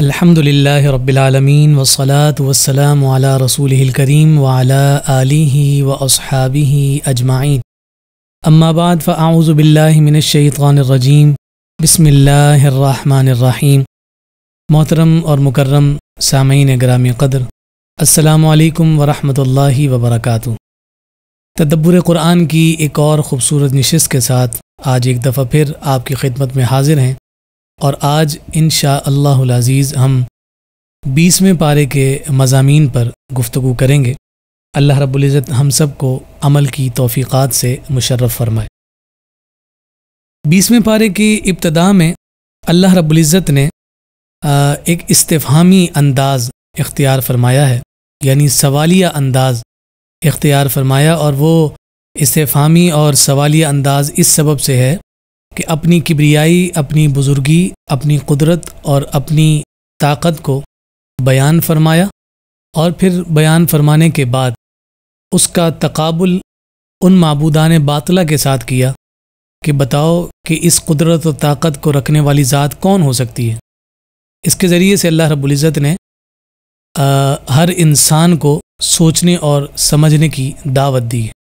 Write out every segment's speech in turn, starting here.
الحمدللہ رب العالمین والصلاة والسلام علی رسولہ الکریم وعلی آلہ واصحابہ اجمعین اما بعد فاعوذ باللہ من الشیطان الرجیم بسم اللہ الرحمن الرحیم۔ محترم اور مکرم سامعین گرامی قدر، السلام علیکم ورحمۃ اللہ وبرکاتہ۔ تدبر قرآن کی ایک اور خوبصورت نشست کے ساتھ آج ایک دفعہ پھر آپ کی خدمت میں حاضر ہیں، اور آج انشاءاللہ العزیز ہم 20ویں پارے کے مضامین پر گفتگو کریں گے۔ اللہ رب العزت ہم سب کو عمل کی توفیقات سے مشرف فرمائے۔ 20ویں پارے کی ابتدا میں اللہ رب العزت نے ایک استفہامی انداز اختیار فرمایا ہے، یعنی سوالیہ انداز اختیار فرمایا، اور وہ استفہامی اور سوالیہ انداز اس سبب سے ہے کہ اپنی کبریائی، اپنی بزرگی، اپنی قدرت اور اپنی طاقت کو بیان فرمایا، اور پھر بیان فرمانے کے بعد اس کا تقابل ان معبودان باطلہ کے ساتھ کیا کہ بتاؤ کہ اس قدرت و طاقت کو رکھنے والی ذات کون ہو سکتی ہے۔ اس کے ذریعے سے اللہ رب العزت نے ہر انسان کو سوچنے اور سمجھنے کی دعوت دی ہے۔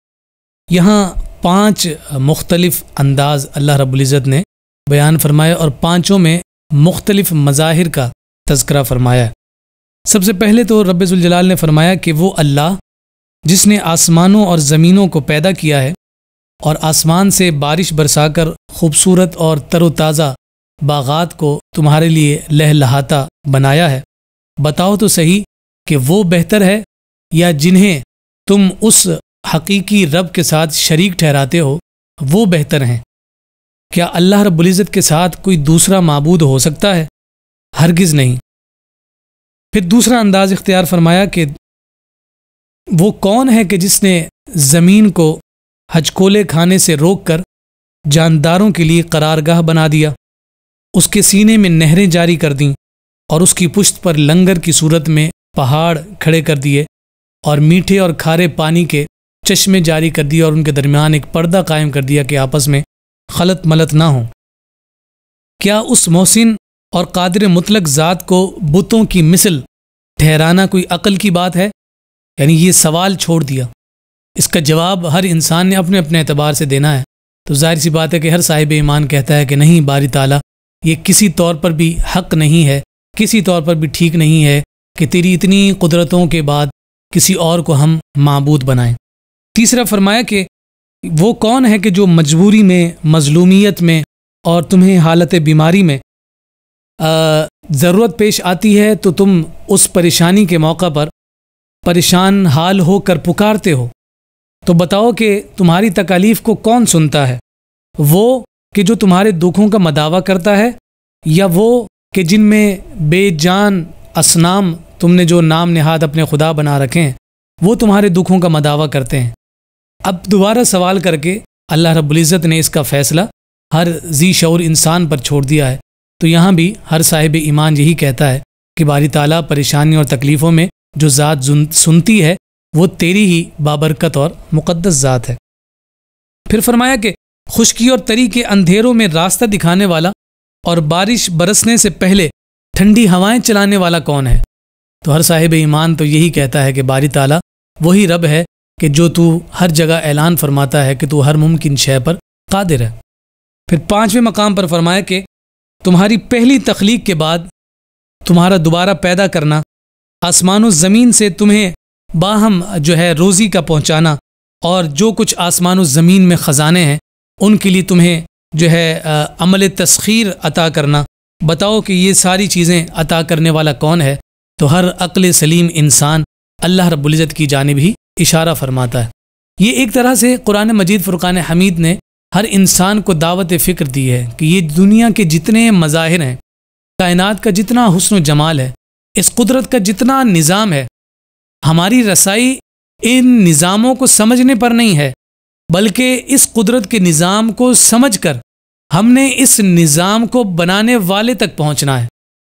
یہاں 5 مختلف انداز اللہ رب العزت نے بیان فرمایا، اور 5 میں مختلف مظاہر کا تذکرہ فرمایا ہے۔ سب سے پہلے تو رب ذوالجلال نے فرمایا کہ وہ اللہ جس نے آسمانوں اور زمینوں کو پیدا کیا ہے اور آسمان سے بارش برسا کر خوبصورت اور تر و تازہ باغات کو تمہارے لیے لہلہاتا بنایا ہے، بتاؤ تو صحیح کہ وہ بہتر ہے یا جنہیں تم اس حقیقی رب کے ساتھ شریک ٹھہراتے ہو وہ بہتر ہیں؟ کیا اللہ رب العزت کے ساتھ کوئی دوسرا معبود ہو سکتا ہے؟ ہرگز نہیں۔ پھر دوسرا انداز اختیار فرمایا کہ وہ کون ہے کہ جس نے زمین کو ہچکولے کھانے سے روک کر جانداروں کے لیے قرارگاہ بنا دیا، اس کے سینے میں نہریں جاری کر دیں، اور اس کی پشت پر لنگر کی صورت میں پہاڑ کھڑے کر دیے، اور میٹھے اور کھارے پانی کے چشمے جاری کر دیے، اور ان کے درمیان ایک پردہ قائم کر دیا کہ آپس میں خلط ملط نہ ہوں۔ کیا اس محسن اور قادر مطلق ذات کو بتوں کی مثل ٹھہرانا کوئی عقل کی بات ہے؟ یعنی یہ سوال چھوڑ دیا، اس کا جواب ہر انسان نے اپنے اپنے اعتبار سے دینا ہے۔ تو ظاہر سی بات ہے کہ ہر صاحب ایمان کہتا ہے کہ نہیں، باری تعالیٰ یہ کسی طور پر بھی حق نہیں ہے، کسی طور پر بھی ٹھیک نہیں ہے کہ تیری اتنی قدرتوں کے بعد کسی اور کو ہم معبود بنائیں۔ تیسرا فرمایا کہ وہ کون ہے کہ جو مجبوری میں، مظلومیت میں اور تمہیں حالت بیماری میں ضرورت پیش آتی ہے تو تم اس پریشانی کے موقع پر پریشان حال ہو کر پکارتے ہو، تو بتاؤ کہ تمہاری تکالیف کو کون سنتا ہے؟ وہ کہ جو تمہارے دکھوں کا مداوع کرتا ہے، یا وہ کہ جن میں بے جان اصنام تم نے جو نام نہاد اپنے خدا بنا رکھے ہیں وہ تمہارے دکھوں کا مداوع کرتے ہیں؟ اب دوبارہ سوال کر کے اللہ رب العزت نے اس کا فیصلہ ہر ذی شعور انسان پر چھوڑ دیا ہے۔ تو یہاں بھی ہر صاحب ایمان یہی کہتا ہے کہ باری تعالیٰ پریشانی اور تکلیفوں میں جو ذات سنتی ہے وہ تیری ہی بابرکت اور مقدس ذات ہے۔ پھر فرمایا کہ خشکی اور تری کے اندھیروں میں راستہ دکھانے والا اور بارش برسنے سے پہلے ٹھنڈی ہوائیں چلانے والا کون ہے؟ تو ہر صاحب ایمان تو یہی کہتا ہے کہ باری تعالیٰ وہی رب ہے کہ جو تو ہر جگہ اعلان فرماتا ہے کہ تو ہر ممکن شے پر قادر ہے۔ پھر 5ویں مقام پر فرمایا کہ تمہاری پہلی تخلیق کے بعد تمہارا دوبارہ پیدا کرنا، آسمان و زمین سے تمہیں باہم روزی کا پہنچانا، اور جو کچھ آسمان و زمین میں خزانے ہیں ان کے لیے تمہیں عمل تسخیر عطا کرنا، بتاؤ کہ یہ ساری چیزیں عطا کرنے والا کون ہے؟ تو ہر عقل سلیم انسان اللہ رب العزت کی جانب ہی اشارہ فرماتا ہے۔ یہ ایک طرح سے قرآن مجید فرقان حمید نے ہر انسان کو دعوت فکر دی ہے کہ یہ دنیا کے جتنے مظاہر ہیں، کائنات کا جتنا حسن و جمال ہے، اس قدرت کا جتنا نظام ہے، ہماری رسائی ان نظاموں کو سمجھنے پر نہیں ہے، بلکہ اس قدرت کے نظام کو سمجھ کر ہم نے اس نظام کو بنانے والے تک پہنچنا ہے۔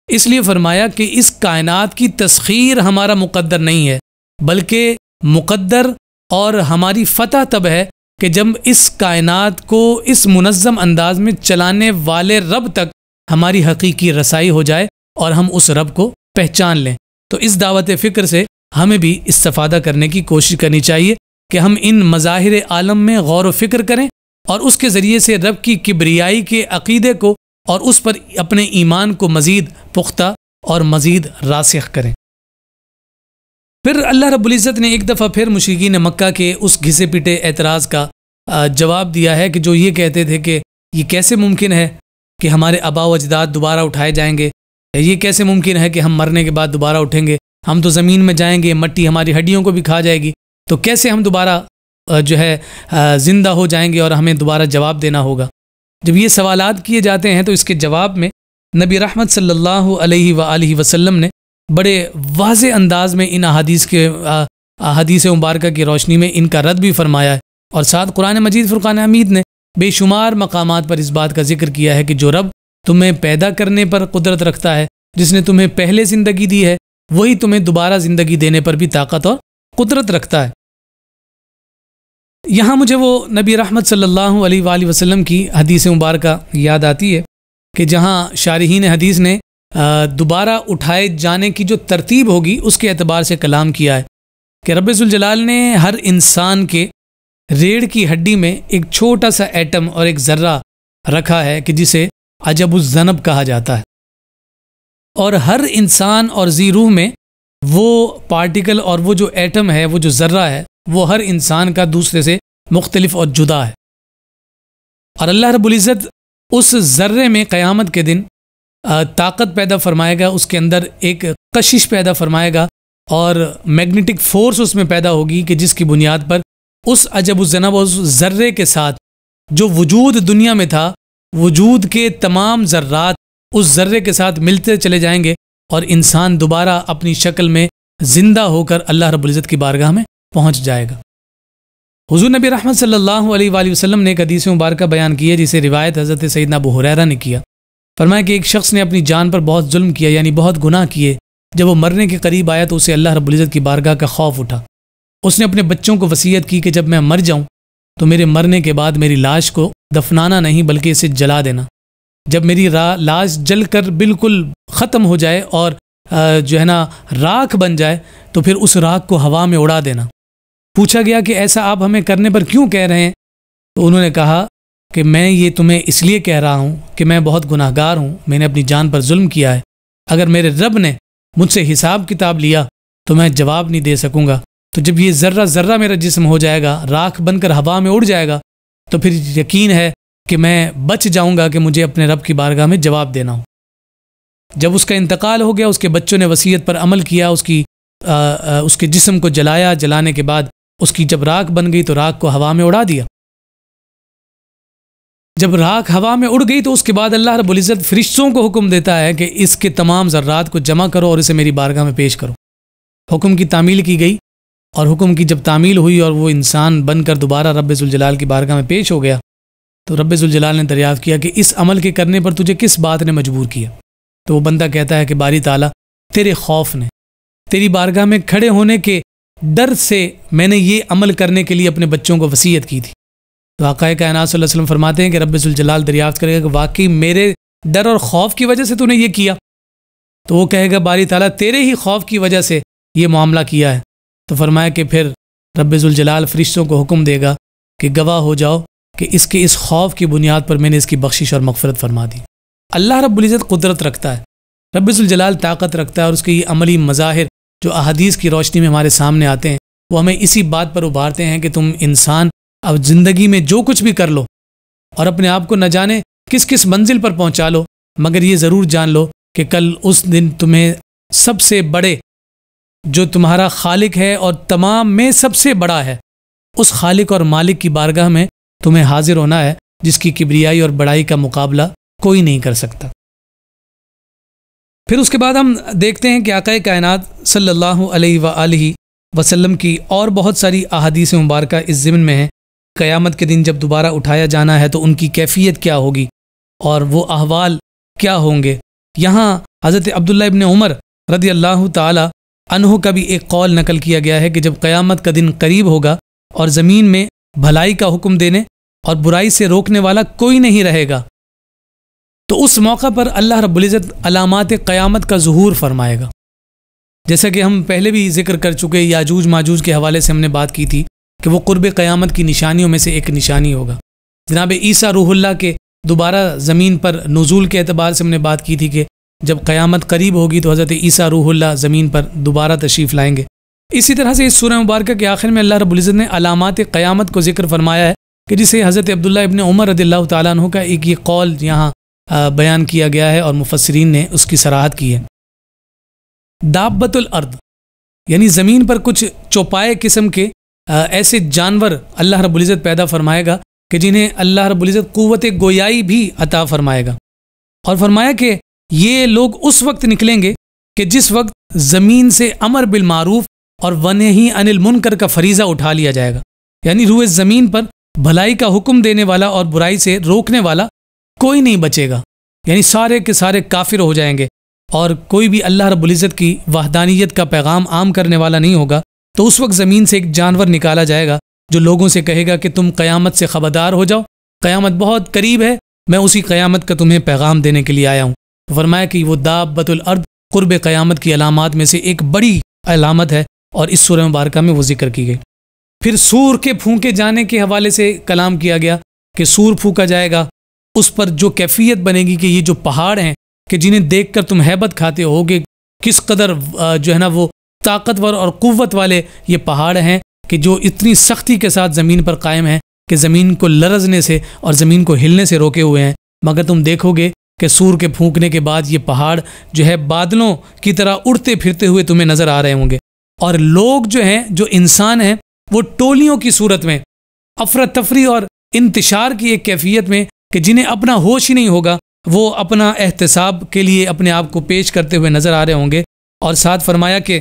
اس لیے فرمایا کہ اس کائنات کی تسخیر ہمارا مقدر نہیں ہے، بلکہ مقدر اور ہماری فتح تب ہے کہ جب اس کائنات کو اس منظم انداز میں چلانے والے رب تک ہماری حقیقی رسائی ہو جائے، اور ہم اس رب کو پہچان لیں۔ تو اس دعوت فکر سے ہمیں بھی استفادہ کرنے کی کوشش کرنی چاہیے کہ ہم ان مظاہر عالم میں غور و فکر کریں اور اس کے ذریعے سے رب کی کبریائی کے عقیدے کو اور اس پر اپنے ایمان کو مزید پختہ اور مزید راسخ کریں۔ پھر اللہ رب العزت نے ایک دفعہ پھر مشرکین مکہ کے اس گھسے پیٹے اعتراض کا جواب دیا ہے کہ جو یہ کہتے تھے کہ یہ کیسے ممکن ہے کہ ہمارے آباء و اجداد دوبارہ اٹھائے جائیں گے، یہ کیسے ممکن ہے کہ ہم مرنے کے بعد دوبارہ اٹھیں گے، ہم تو زمین میں جائیں گے، مٹی ہماری ہڈیوں کو بھی کھا جائے گی، تو کیسے ہم دوبارہ زندہ ہو جائیں گے اور ہمیں دوبارہ جواب دینا ہوگا۔ جب یہ سوالات کیے جاتے ہیں تو اس کے جواب میں نبی رحمت صلی اللہ علیہ وآلہ وسلم نے بڑے واضح انداز میں ان احادیث مبارکہ کی روشنی میں ان کا رد بھی فرمایا ہے، اور ساتھ قرآن مجید فرقان حمید نے بے شمار مقامات پر اس بات کا ذکر کیا ہے کہ جو رب تمہیں پیدا کرنے پر قدرت رکھتا ہے، جس نے تمہیں پہلے زندگی دی ہے، وہی تمہیں دوبارہ زندگی دینے پر بھی طاقت اور قدرت رکھتا ہے۔ یہاں مجھے وہ نبی رحمت صلی اللہ علیہ وآلہ وسلم کی حدیث مبارکہ یاد آتی ہے کہ جہاں شارحین حدیث نے دوبارہ اٹھائے جانے کی جو ترتیب ہوگی اس کے اعتبار سے کلام کیا ہے کہ رب ذوالجلال نے ہر انسان کے ریڑھ کی ہڈی میں ایک چھوٹا سا ایٹم اور ایک ذرہ رکھا ہے کہ جسے عجب الذنب کہا جاتا ہے، اور ہر انسان اور ذی روح میں وہ پارٹیکل اور وہ جو ایٹم ہے، وہ جو ذرہ ہے، وہ ہر انسان کا دوسرے سے مختلف اور جدا ہے، اور اللہ رب العزت اس ذرے میں قیامت کے دن طاقت پیدا فرمائے گا، اس کے اندر ایک کشش پیدا فرمائے گا اور میگنیٹک فورس اس میں پیدا ہوگی کہ جس کی بنیاد پر اس عجب الذنب اور اس ذرے کے ساتھ جو وجود دنیا میں تھا، وجود کے تمام ذرات اس ذرے کے ساتھ ملتے چلے جائیں گے اور انسان دوبارہ اپنی شکل میں زندہ ہو کر اللہ رب العزت کی بارگاہ میں پہنچ جائے گا۔ حضور نبی رحمت صلی اللہ علیہ وآلہ وسلم نے ایک حدیث مبارکہ بیان کی ہے جسے روایت حضرت سیدنا ابو ہریرہ نے کیا۔ فرمایا کہ ایک شخص نے اپنی جان پر بہت ظلم کیا، یعنی بہت گناہ کیے۔ جب وہ مرنے کے قریب آیا تو اسے اللہ رب العزت کی بارگاہ کا خوف اٹھا۔ اس نے اپنے بچوں کو وصیت کی کہ جب میں مر جاؤں تو میرے مرنے کے بعد میری لاش کو دفنانا نہیں بلکہ اسے جلا دینا۔ جب میری لاش جل کر بالکل ختم ہو جائے اور راکھ بن جائے تو پھر اس راکھ کو ہوا میں اڑا دینا۔ پوچھا گیا کہ ایسا آپ ہمیں کرنے پر کیوں کہہ رہے ہیں؟ تو انہوں نے کہا کہ میں یہ تمہیں اس لیے کہہ رہا ہوں کہ میں بہت گناہ گار ہوں، میں نے اپنی جان پر ظلم کیا ہے، اگر میرے رب نے مجھ سے حساب کتاب لیا تو میں جواب نہیں دے سکوں گا۔ تو جب یہ ذرہ ذرہ میرا جسم ہو جائے گا، راکھ بن کر ہوا میں اڑ جائے گا، تو پھر یقین ہے کہ میں بچ جاؤں گا کہ مجھے اپنے رب کی بارگاہ میں جواب دینا ہو۔ جب اس کا انتقال ہو گیا، اس کے بچوں نے وصیت پر عمل کیا، اس کے جسم کو جلایا، جلانے کے بعد اس کی جب راکھ بن گئی تو راکھ کو ہوا میں اڑا دیا۔ جب راکھ ہوا میں اڑ گئی تو اس کے بعد اللہ رب العزت فرشتوں کو حکم دیتا ہے کہ اس کے تمام ذرات کو جمع کرو اور اسے میری بارگاہ میں پیش کرو۔ حکم کی تعمیل کی گئی، اور حکم کی جب تعمیل ہوئی اور وہ انسان بن کر دوبارہ رب ذوالجلال کی بارگاہ میں پیش ہو گیا تو رب ذوالجلال نے دریافت کیا کہ اس عمل کے کرنے پر تجھے کس بات نے مجبور کیا؟ تو وہ بندہ کہتا ہے کہ باری تعالیٰ تیرے خوف نے، تیری بارگاہ میں کھڑے ہونے کے ڈر سے میں نے یہ عمل کرنے کے لیے اپنے بچوں کو وصیت کی تھی۔ تو آقا کائنات صلی اللہ علیہ وسلم فرماتے ہیں کہ رب ذوالجلال دریافت کرے گا کہ واقعی میرے ڈر اور خوف کی وجہ سے تو نے یہ کیا؟ تو وہ کہے گا باری تعالیٰ تیرے ہی خوف کی وجہ سے یہ معاملہ کیا ہے۔ تو فرمایا کہ پھر رب ذوالجلال فرشتوں کو حکم دے گا کہ گواہ ہو جاؤ کہ اس کے اس خوف کی بنیاد پر میں نے اس کی بخشش اور مغفرت فرما دی۔ اللہ رب العزت قدرت رکھتا ہے، رب ذوالجلال طاقت رکھتا ہے، اور اس کے یہ عملی مظاہر جو احادیث کی روشنی میں ہمارے سامنے آتے ہیں وہ ہمیں اسی بات پر ابھارتے ہیں کہ تم انسان اب زندگی میں جو کچھ بھی کر لو اور اپنے آپ کو نہ جانے کس کس منزل پر پہنچا لو، مگر یہ ضرور جان لو کہ کل اس دن تمہیں سب سے بڑے جو تمہارا خالق ہے اور تمام میں سب سے بڑا ہے، اس خالق اور مالک کی بارگاہ میں تمہیں حاضر ہونا ہے جس کی کبریائی اور بڑائی کا مقابلہ کوئی نہیں کر سکتا۔ پھر اس کے بعد ہم دیکھتے ہیں کہ آقا کائنات صلی اللہ علیہ وآلہ وسلم کی اور بہت ساری احادیث مبارکہ اس ضمن میں ہیں۔ قیامت کے دن جب دوبارہ اٹھایا جانا ہے تو ان کی کیفیت کیا ہوگی اور وہ احوال کیا ہوں گے۔ یہاں حضرت عبداللہ ابن عمر رضی اللہ تعالی عنہ کا بھی ایک قول نقل کیا گیا ہے کہ جب قیامت کا دن قریب ہوگا اور زمین میں بھلائی کا حکم دینے اور برائی سے روکنے والا کوئی نہیں رہے گا تو اس موقع پر اللہ رب العزت علامات قیامت کا ظہور فرمائے گا. جیسا کہ ہم پہلے بھی ذکر کر چکے، یاجوج ماجوج کے حوالے سے ہم نے بات کی تھی کہ وہ قرب قیامت کی نشانیوں میں سے ایک نشانی ہوگا. جناب عیسیٰ روح اللہ کے دوبارہ زمین پر نزول کے اعتبار سے ہم نے بات کی تھی کہ جب قیامت قریب ہوگی تو حضرت عیسیٰ روح اللہ زمین پر دوبارہ تشریف لائیں گے. اسی طرح سے اس سورہ مبارکہ کے آخر میں اللہ رب العزت نے علامات قیامت کو ذکر فرمایا ہے کہ جسے حضرت عبداللہ ابن عمر رضی اللہ تعالیٰ عنہ کا ایک یہ قول یہاں بیان کیا گیا ہے اور مفسرین نے اس کی صراحت کی ہے. دابۃ الارض یعنی زمین پر کچھ چوپائے قسم کے ایسے جانور اللہ رب العزت پیدا فرمائے گا کہ جنہیں اللہ رب العزت قوت گویائی بھی عطا فرمائے گا. اور فرمایا کہ یہ لوگ اس وقت نکلیں گے کہ جس وقت زمین سے امر بالمعروف اور ونہی عن المنکر کا فریضہ اٹھا لیا جائے گا. یعنی روئے زمین پر بھلائی کا حکم دینے والا اور برائی سے روکنے والا کوئی نہیں بچے گا. یعنی سارے کے سارے کافر ہو جائیں گے اور کوئی بھی اللہ رب العزت کی وحدانیت کا پیغام عام کرنے والا نہیں ہوگا. تو اس وقت زمین سے ایک جانور نکالا جائے گا جو لوگوں سے کہے گا کہ تم قیامت سے خبردار ہو جاؤ، قیامت بہت قریب ہے، میں اسی قیامت کا تمہیں پیغام دینے کے لیے آیا ہوں. تو فرمایا کہ وہ دابۃ الارض قرب قیامت کی علامات میں سے ایک بڑی علامت ہے اور اس سورہ مبارکہ میں وہ ذکر کی گئی. پھر سور کے پھونکے جانے کے حوالے سے کلام کیا گیا کہ سور پھونکا جائے گا، اس پر جو کیفیت بنے گی کہ یہ جو پہاڑ ہیں کہ جنہیں دیکھ کر تم ہیبت کھاتے ہوگے، کس قدر جو ہے نا وہ طاقتور اور قوت والے یہ پہاڑ ہیں کہ جو اتنی سختی کے ساتھ زمین پر قائم ہیں کہ زمین کو لرزنے سے اور زمین کو ہلنے سے روکے ہوئے ہیں. مگر تم دیکھو گے کہ سور کے پھونکنے کے بعد یہ پہاڑ جو ہے بادلوں کی طرح اڑتے پھرتے ہوئے تمہیں نظر آ رہے ہوں گے. اور لوگ جو ہیں، جو انسان ہیں، وہ ٹولیوں کی صورت میں افراتفری اور انتشار کی ایک کیفیت میں کہ جنہیں اپنا ہوش ہی نہیں ہوگا، وہ اپنا احتساب کے لیے اپنے آپ کو پیش کرتے ہوئے نظر آ رہے ہوں گے. اور ساتھ فرمایا کہ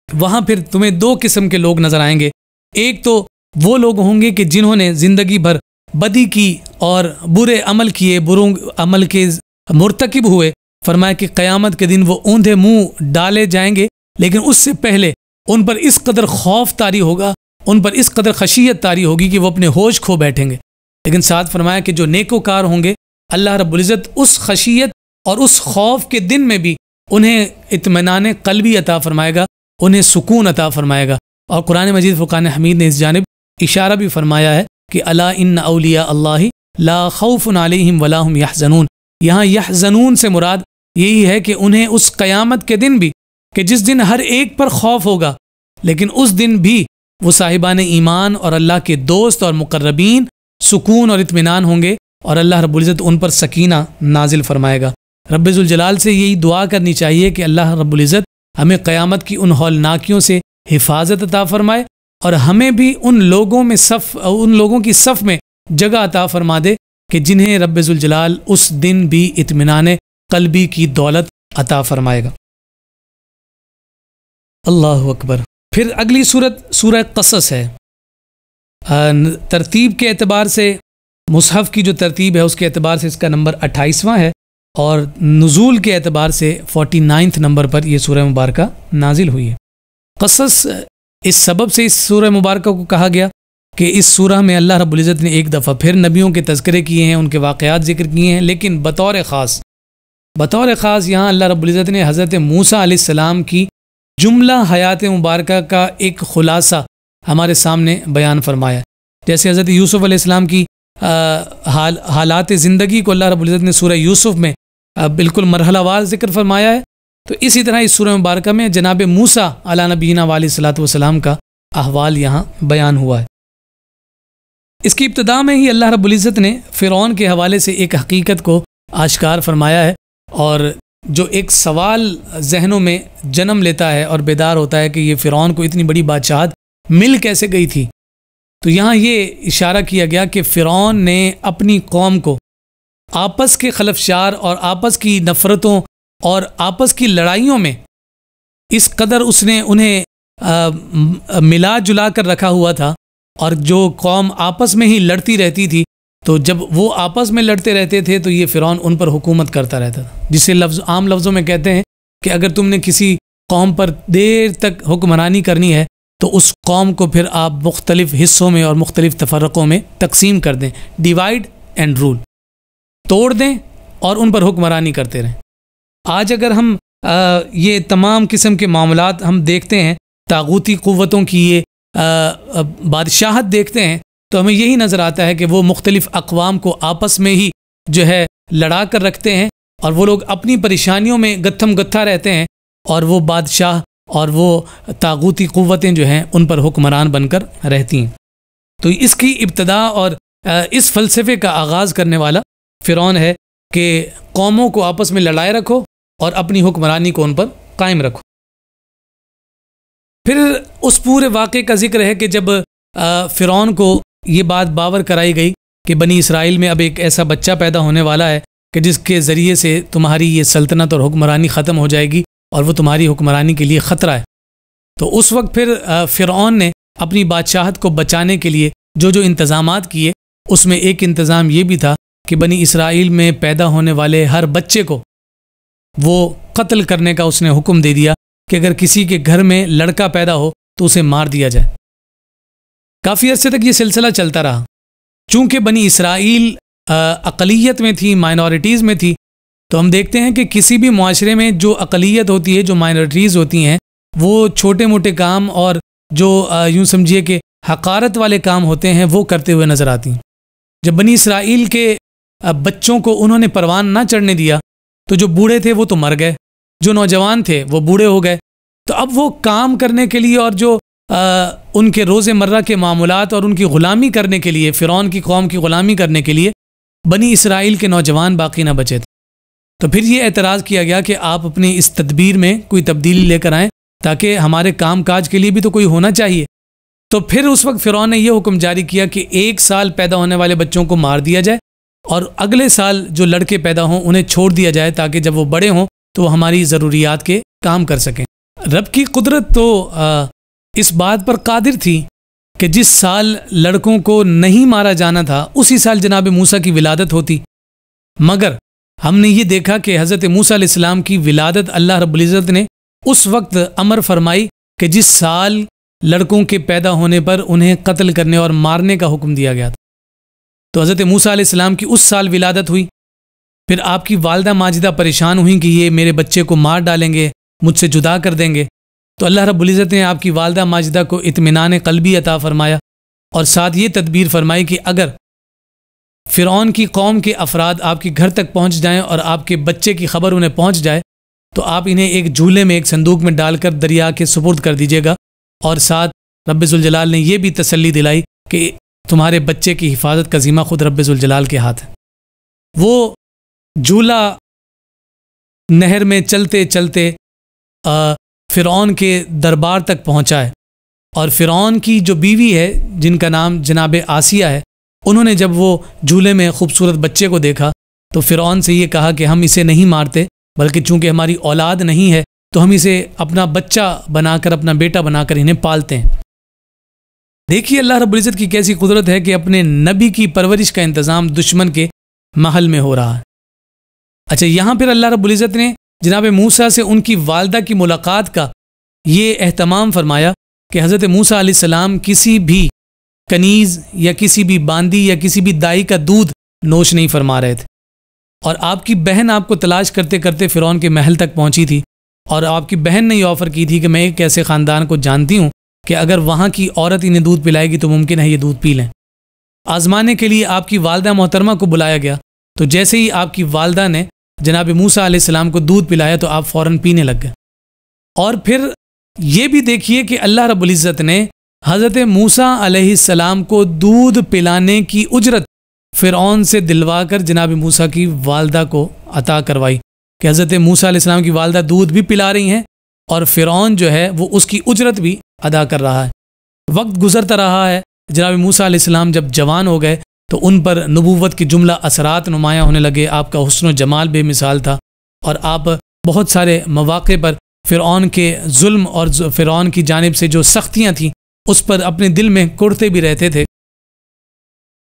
وہاں پھر تمہیں دو قسم کے لوگ نظر آئیں گے. ایک تو وہ لوگ ہوں گے کہ جنہوں نے زندگی بھر بدی کی اور برے عمل کیے، برے عمل کے مرتکب ہوئے. فرمایا کہ قیامت کے دن وہ اوندھے منہ ڈالے جائیں گے، لیکن اس سے پہلے ان پر اس قدر خوف طاری ہوگا، ان پر اس قدر خشیت طاری ہوگی کہ وہ اپنے ہوش کھو بیٹھیں گے. لیکن ساتھ فرمایا کہ جو نیکوکار ہوں گے، اللہ رب العزت اس خشیت اور اس خوف کے دن میں بھی انہیں اطمینان قلبی عطا فرمائے گا، انہیں سکون عطا فرمائے گا. اور قرآن مجید فرقان حمید نے اس جانب اشارہ بھی فرمایا ہے کہ الا ان اولیاء اللہ لا خوف علیہم ولا هم یحزنون. یہاں یحزنون سے مراد یہی ہے کہ انہیں اس قیامت کے دن بھی کہ جس دن ہر ایک پر خوف ہوگا، لیکن اس دن بھی وہ صاحبان ایمان اور اللہ کے دوست اور مقربین سکون اور اطمینان ہوں گے اور اللہ رب العزت ان پر سکینہ نازل فرمائے گا. رب ذوالجلال سے یہی دعا کرنی چاہیے کہ اللہ رب العزت ہمیں قیامت کی ان ہولناکیوں سے حفاظت عطا فرمائے اور ہمیں بھی ان لوگوں کی صف میں جگہ عطا فرما دے کہ جنہیں رب ذوالجلال اس دن بھی اطمینان قلبی کی دولت عطا فرمائے گا. اللہ اکبر. پھر اگلی صورت سورہ قصص ہے. ترتیب کے اعتبار سے مصحف کی جو ترتیب ہے اس کے اعتبار سے اس کا نمبر 28واں ہے اور نزول کے اعتبار سے 49 نمبر پر یہ سورہ مبارکہ نازل ہوئی ہے. قصص اس سبب سے اس سورہ مبارکہ کو کہا گیا کہ اس سورہ میں اللہ رب العزت نے ایک دفعہ پھر نبیوں کے تذکرے کیے ہیں، ان کے واقعات ذکر کیے ہیں، لیکن بطور خاص یہاں اللہ رب العزت نے حضرت موسیٰ علیہ السلام کی جملہ حیات مبارکہ کا ایک خلاصہ ہمارے سامنے بیان فرمایا. جیسے حضرت یوسف علیہ السلام کی حالات زندگی کو اللہ رب العزت نے سورہ یوسف میں بالکل مرحلہ وار ذکر فرمایا ہے، تو اسی طرح اس سورہ مبارکہ میں جناب موسیٰ علی نبینا علیہ الصلوۃ والسلام کا احوال یہاں بیان ہوا ہے. اس کی ابتدا میں ہی اللہ رب العزت نے فرعون کے حوالے سے ایک حقیقت کو آشکار فرمایا ہے اور جو ایک سوال ذہنوں میں جنم لیتا ہے اور بیدار ہوتا ہے کہ یہ فرعون کو اتنی بڑی بادشاہت مل کیسے گئی تھی. تو یہاں یہ اشارہ کیا گیا کہ فرعون نے اپنی قوم کو آپس کے خلفشار اور آپس کی نفرتوں اور آپس کی لڑائیوں میں اس قدر اس نے انہیں ملا جلا کر رکھا ہوا تھا، اور جو قوم آپس میں ہی لڑتی رہتی تھی تو جب وہ آپس میں لڑتے رہتے تھے تو یہ فرعون ان پر حکومت کرتا رہتا تھا، جسے عام لفظوں میں کہتے ہیں کہ اگر تم نے کسی قوم پر دیر تک حکمرانی کرنی ہے تو اس قوم کو پھر آپ مختلف حصوں میں اور مختلف تفرقوں میں تقسیم کر دیں، ڈیوائیڈ اینڈ رول، توڑ دیں اور ان پر حکمرانی کرتے رہیں۔ آج اگر ہم یہ تمام قسم کے معاملات ہم دیکھتے ہیں، طاغوتی قوتوں کی یہ بادشاہت دیکھتے ہیں، تو ہمیں یہی نظر آتا ہے کہ وہ مختلف اقوام کو آپس میں ہی جو ہے لڑا کر رکھتے ہیں، اور وہ لوگ اپنی پریشانیوں میں گتھم گتھا رہتے ہیں، اور وہ بادشاہ اور وہ طاغوتی قوتیں جو ہیں ان پر حکمران بن کر رہتی ہیں۔ تو اس کی ابتدا اور اس فلسفے کا آغاز کرنے والا فرعون ہے کہ قوموں کو آپس میں لڑائے رکھو اور اپنی حکمرانی کو ان پر قائم رکھو۔ پھر اس پورے واقعے کا ذکر ہے کہ جب فرعون کو یہ بات باور کرائی گئی کہ بنی اسرائیل میں اب ایک ایسا بچہ پیدا ہونے والا ہے کہ جس کے ذریعے سے تمہاری یہ سلطنت اور حکمرانی ختم ہو جائے گی اور وہ تمہاری حکمرانی کے لیے خطرہ ہے، تو اس وقت پھر فرعون نے اپنی بادشاہت کو بچانے کے لیے جو انتظامات کیے، اس میں ایک انتظام یہ بھی تھا کہ بنی اسرائیل میں پیدا ہونے والے ہر بچے کو وہ قتل کرنے کا اس نے حکم دے دیا کہ اگر کسی کے گھر میں لڑکا پیدا ہو تو اسے مار دیا جائے۔ کافی عرصے تک یہ سلسلہ چلتا رہا۔ چونکہ بنی اسرائیل اقلیت میں تھی، مائنورٹیز میں تھی، تو ہم دیکھتے ہیں کہ کسی بھی معاشرے میں جو اقلیت ہوتی ہے، جو مائنورٹیز ہوتی ہیں، وہ چھوٹے موٹے کام اور جو یوں سمجھیے کہ حقارت والے کام ہوتے ہیں وہ کرتے ہوئے نظر آتی ہیں۔ جب بنی اسرائیل کے بچوں کو انہوں نے پروان نہ چڑھنے دیا تو جو بوڑھے تھے وہ تو مر گئے، جو نوجوان تھے وہ بوڑھے ہو گئے، تو اب وہ کام کرنے کے لیے اور جو ان کے روز مرہ کے معاملات اور ان کی غلامی کرنے کے لیے، فرعون کی قوم کی غلامی کرنے کے لیے بنی اسرائیل کے نوجوان باقی نہ بچے تھے۔ تو پھر یہ اعتراض کیا گیا کہ آپ اپنی اس تدبیر میں کوئی تبدیلی لے کر آئیں تاکہ ہمارے کام کاج کے لیے بھی تو کوئی ہونا چاہیے۔ تو پھر اس وقت فرعون نے یہ حکم جاری کیا کہ 1 سال پیدا ہونے والے بچوں کو مار دیا جائے اور اگلے سال جو لڑکے پیدا ہوں انہیں چھوڑ دیا جائے تاکہ جب وہ بڑے ہوں تو وہ ہماری ضروریات کے کام کر سکیں۔ رب کی قدرت تو اس بات پر قادر تھی کہ جس سال لڑکوں کو نہیں مارا جانا تھا اسی سال جناب موسیٰ کی ولادت ہوتی، مگر ہم نے یہ دیکھا کہ حضرت موسیٰ علیہ السلام کی ولادت اللہ رب العزت نے اس وقت امر فرمائی کہ جس سال لڑکوں کے پیدا ہونے پر انہیں قتل کرنے اور مارنے کا حکم دیا گیا تھا۔ تو حضرت موسیٰ علیہ السلام کی اس سال ولادت ہوئی۔ پھر آپ کی والدہ ماجدہ پریشان ہوئیں کہ یہ میرے بچے کو مار ڈالیں گے، مجھ سے جدا کر دیں گے، تو اللہ رب العزت نے آپ کی والدہ ماجدہ کو اطمینان قلبی عطا فرمایا اور ساتھ یہ تدبیر فرمائی کہ اگر فرعون کی قوم کے افراد آپ کے گھر تک پہنچ جائیں اور آپ کے بچے کی خبر انہیں پہنچ جائے تو آپ انہیں ایک جھولے میں، ایک صندوق میں ڈال کر دریا کے سپرد کر دیجیے گا، اور ساتھ رب ذوالجلال نے یہ بھی تسلی دلائی کہ تمہارے بچے کی حفاظت کا ذمہ خود رب ذوالجلال کے ہاتھ ہے۔ وہ جھولا نہر میں چلتے چلتے فرعون کے دربار تک پہنچا ہے، اور فرعون کی جو بیوی ہے جن کا نام جناب آسیہ ہے، انہوں نے جب وہ جھولے میں خوبصورت بچے کو دیکھا تو فرعون سے یہ کہا کہ ہم اسے نہیں مارتے، بلکہ چونکہ ہماری اولاد نہیں ہے تو ہم اسے اپنا بچہ بنا کر، اپنا بیٹا بنا کر انہیں پالتے ہیں۔ دیکھیے اللہ رب العزت کی کیسی قدرت ہے کہ اپنے نبی کی پرورش کا انتظام دشمن کے محل میں ہو رہا ہے۔ اچھا، یہاں پھر اللہ رب العزت نے جناب موسیٰ سے ان کی والدہ کی ملاقات کا یہ اہتمام فرمایا کہ حضرت موسیٰ علیہ السلام کسی بھی کنیز یا کسی بھی باندی یا کسی بھی دائی کا دودھ نوش نہیں فرما رہے تھے، اور آپ کی بہن آپ کو تلاش کرتے کرتے فرعون کے محل تک پہنچی تھی، اور آپ کی بہن نے یہ آفر کی تھی کہ میں ایک ایسے خاندان کو جانتی ہوں کہ اگر وہاں کی عورت انہیں دودھ پلائے گی تو ممکن ہے یہ دودھ پی لیں۔ آزمانے کے لیے آپ کی والدہ محترمہ کو بلایا گیا، تو جیسے ہی آپ کی والدہ نے جناب موسیٰ علیہ السلام کو دودھ پلایا تو آپ فوراً پینے لگ گئے۔ اور پھر یہ بھی دیکھیے کہ اللہ رب العزت نے حضرت موسیٰ علیہ السلام کو دودھ پلانے کی اجرت فرعون سے دلوا کر جناب موسیٰ کی والدہ کو عطا کروائی کہ حضرت موسیٰ علیہ السلام کی والدہ دودھ بھی پلا رہی ہیں اور فرعون جو ہے وہ اس کی اجرت بھی ادا کر رہا ہے۔ وقت گزرتا رہا ہے، جناب موسیٰ علیہ السلام جب جوان ہو گئے تو ان پر نبوت کی جملہ اثرات نمایاں ہونے لگے، آپ کا حسن و جمال بے مثال تھا، اور آپ بہت سارے مواقع پر فرعون کے ظلم اور فرعون کی جانب سے جو سختیاں تھیں اس پر اپنے دل میں کڑتے بھی رہتے تھے۔